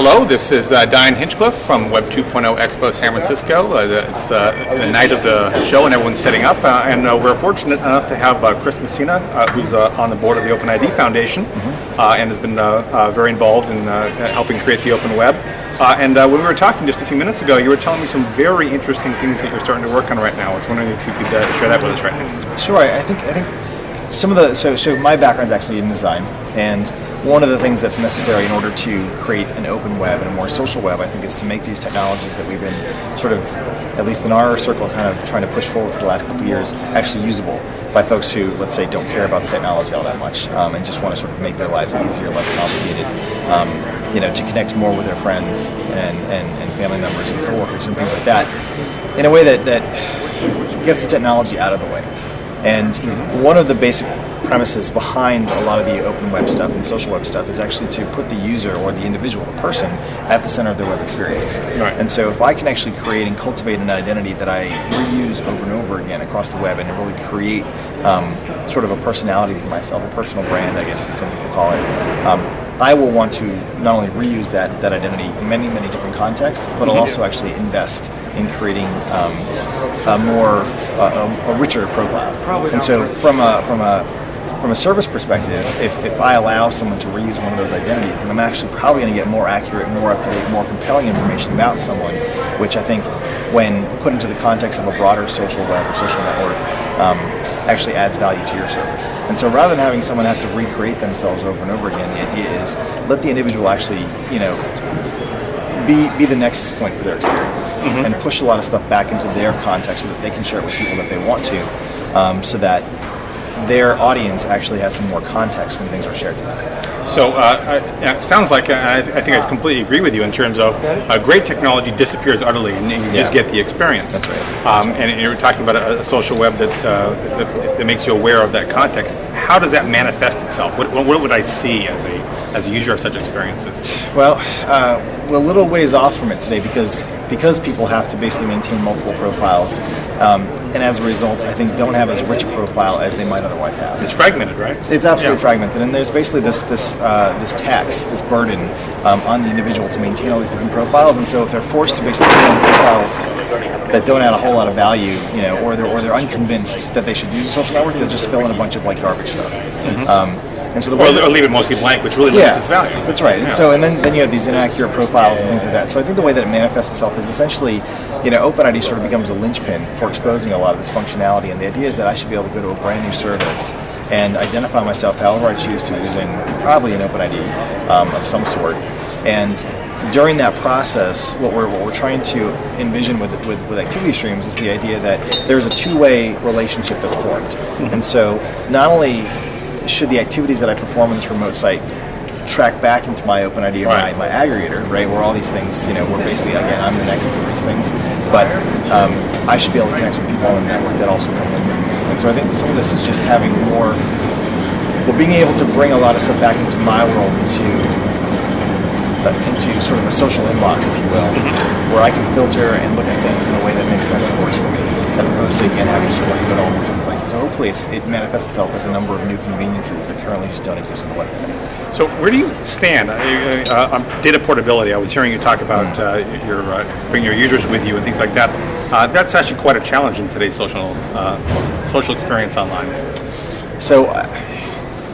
Hello, this is Diane Hinchcliffe from Web 2.0 Expo San Francisco. It's the night of the show and everyone's setting up, and we're fortunate enough to have chirs+messina, who's on the board of the OpenId Foundation, and has been very involved in helping create the open web. And when we were talking just a few minutes ago, you were telling me some very interesting things that you're starting to work on right now. I was wondering if you could share that with us right now. Sure. I think some of the so my background is actually in design, and one of the things that's necessary in order to create an open web and a more social web, I think, is to make these technologies that we've been sort of, at least in our circle, kind of trying to push forward for the last couple of years, actually usable by folks who, let's say, don't care about the technology all that much, and just want to sort of make their lives easier, less complicated, to connect more with their friends and family members and coworkers and things like that, in a way that gets the technology out of the way. And one of the basic premises behind a lot of the open web stuff and social web stuff is actually to put the user or the individual, the person, at the center of their web experience. Right. And so if I can actually create and cultivate an identity that I reuse over and over again across the web and really create sort of a personality for myself, a personal brand, I guess as some people call it, I will want to not only reuse that identity in many, many different contexts, but I'll also actually invest in creating a richer profile. And so from a service perspective, if I allow someone to reuse one of those identities, then I'm actually probably going to get more accurate, more up-to-date, more compelling information about someone, which I think, when put into the context of a broader social web or social network, actually adds value to your service. And so rather than having someone have to recreate themselves over and over again, the idea is let the individual actually, be the nexus point for their experience, and push a lot of stuff back into their context so that they can share it with people that they want to, so that their audience actually has some more context when things are shared to them. So it sounds like, I think I completely agree with you in terms of great technology disappears utterly and you just get the experience. That's right. And you're talking about a social web that makes you aware of that context. How does that manifest itself? What would I see as a user of such experiences? Well, we're a little ways off from it today because people have to basically maintain multiple profiles, and as a result, I think don't have as rich a profile as they might otherwise have. It's fragmented, right? It's absolutely fragmented, and there's basically this tax, this burden on the individual to maintain all these different profiles, and so if they're forced to basically fill in profiles that don't add a whole lot of value, or they're unconvinced that they should use a social network, they'll just fill in a bunch of garbage stuff. And so or leave it mostly blank, which really limits its value. That's right. And so, and then you have these inaccurate profiles and things like that. So I think the way that it manifests itself is essentially, OpenID sort of becomes a linchpin for exposing a lot of this functionality. And the idea is that I should be able to go to a brand new service and identify myself however I choose to, using probably an OpenID of some sort. And during that process, what we're trying to envision with activity streams is the idea that there's a two-way relationship that's formed. And so not only should the activities that I perform on this remote site track back into my OpenID or my aggregator, right, where all these things, we're basically, again, I'm the nexus of these things, but I should be able to connect with people on the network that also come with me. And so I think some of this is just having being able to bring a lot of stuff back into my world, into sort of a social inbox, if you will, where I can filter and look at things in a way that makes sense and works for me, as opposed to, again, having to sort of go to all these different places. So hopefully it manifests itself as a number of new conveniences that currently just don't exist in the web today. So where do you stand on data portability? I was hearing you talk about bringing your users with you and things like that. That's actually quite a challenge in today's social experience online. So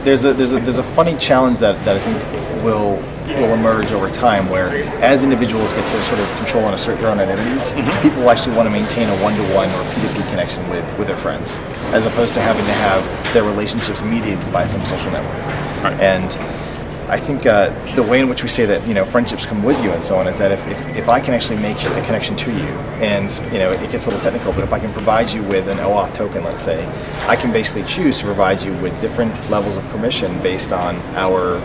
there's a funny challenge that I think will emerge over time, where as individuals get to sort of control and assert their own identities, people will actually want to maintain a one-to-one or P2P connection with their friends, as opposed to having to have their relationships mediated by some social network. Right. And I think the way in which we say that friendships come with you and so on is that if I can actually make a connection to you, and it gets a little technical, but if I can provide you with an OAuth token, let's say, I can basically choose to provide you with different levels of permission based on our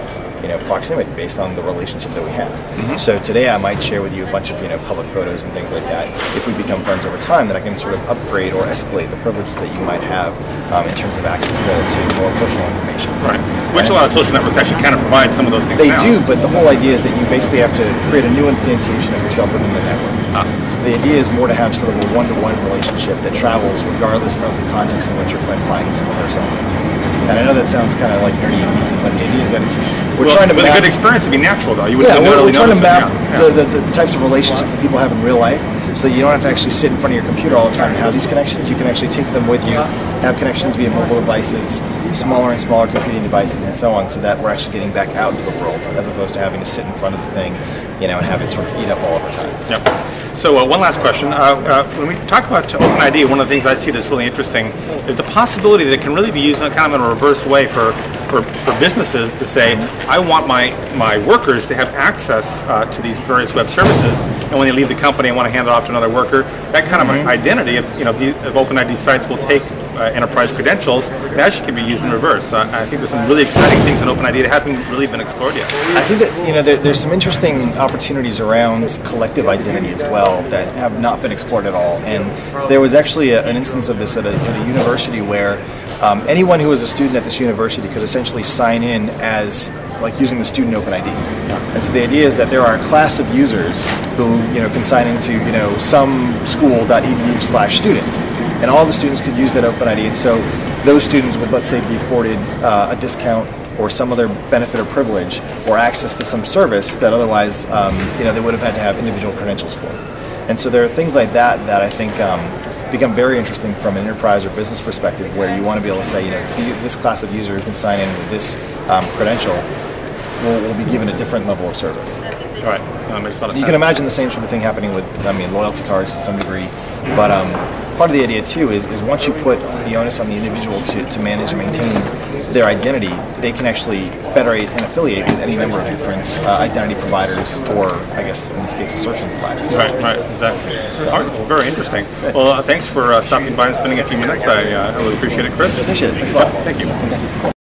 proximity, based on the relationship that we have. So today I might share with you a bunch of public photos and things like that. If we become friends over time, then I can sort of upgrade or escalate the privileges that you might have in terms of access to more personal information. Right. Which a lot of social networks actually kind of provide some of those things. They do, but the whole idea is that you basically have to create a new instantiation of yourself within the network. So the idea is more to have sort of a one-to-one relationship that travels regardless of the context in which your friend finds him or herself. And I know that sounds kind of like nerdy and geeky, but the idea is that we're trying to with map, a good experience, it'd be natural though. You would we're trying to map the the types of relationships that people have in real life, so that you don't have to actually sit in front of your computer all the time and have these connections. You can actually take them with you, have connections via mobile devices, smaller and smaller computing devices, and so on, so that we're actually getting back out into the world, as opposed to having to sit in front of the thing, and have it sort of eat up all of our time. Yep. So one last question. When we talk about OpenID, one of the things I see that's really interesting is the possibility that it can really be used in kind of in a reverse way for businesses to say, I want my workers to have access to these various web services, and when they leave the company and want to hand it off to another worker, that kind of identity, if OpenID sites will take enterprise credentials, it actually can be used in reverse. I think there's some really exciting things in OpenID that haven't really been explored yet. I think that there's some interesting opportunities around collective identity as well that have not been explored at all. And there was actually an instance of this at a university where anyone who was a student at this university could essentially sign in as using the student OpenID. And so the idea is that there are a class of users who can sign into some school.edu/student. And all the students could use that OpenID, and so those students would, let's say, be afforded a discount or some other benefit or privilege or access to some service that otherwise they would have had to have individual credentials for. And so there are things like that that I think become very interesting from an enterprise or business perspective, where you want to be able to say, this class of users can sign in with this credential will be given a different level of service. Right. That makes a lot of sense. You can imagine the same sort of thing happening with, loyalty cards to some degree, but part of the idea too is once you put the onus on the individual to manage and maintain their identity, they can actually federate and affiliate with any number of different identity providers, or I guess in this case, assertion providers. Right, exactly. So, all right, well, very interesting. Well, thanks for stopping by and spending a few minutes. I really appreciate it, Chris. Appreciate it. Thanks a lot. Thank you.